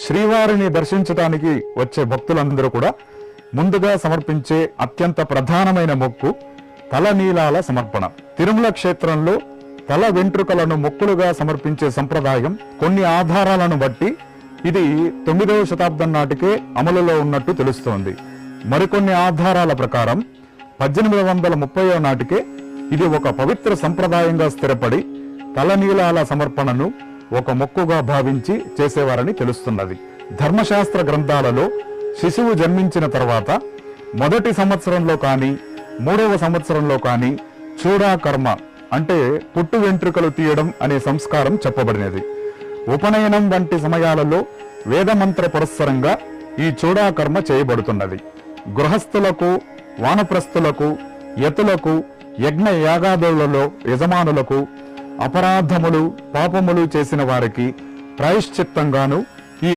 శ్రీవారిని దర్శించడానికి వచ్చే భక్తులందరూ కూడా ముందుగా సమర్పించే అత్యంత ప్రధానమైన మొక్కు తలనీలాల సమర్పణ. తిరుమల క్షేత్రంలో తల వెంట్రుకలను మొక్కులుగా సమర్పించే సంప్రదాయం కొన్ని ఆధారాలను బట్టి ఇది 9వ శతాబ్దం నాటికే అమలులో ఉన్నట్టు తెలుస్తోంది. మరికొన్ని ఆధారాల ప్రకారం 1830 నాటికే ఇది ఒక పవిత్ర సంప్రదాయంగా స్థిరపడి తలనీలాల సమర్పణను ఒక మొక్కుగా భావించి చేసేవారని తెలుస్తున్నది. ధర్మశాస్త్ర గ్రంథాలలో శిశువు జన్మించిన తర్వాత మొదటి సంవత్సరంలో కానీ 3వ సంవత్సరంలో కానీ చూడాకర్మ అంటే పుట్టు వెంట్రుకలు తీయడం అనే సంస్కారం చెప్పబడినది. ఉపనయనం వంటి సమయాలలో వేదమంత్ర పురస్సరంగా ఈ చూడాకర్మ చేయబడుతున్నది. గృహస్థులకు, వానప్రస్థులకు, యతులకు, యజ్ఞ యాగాదులలో యజమానులకు, అపరాధములు పాపములు చేసిన వారికి ప్రాయశ్చిత్తంగాను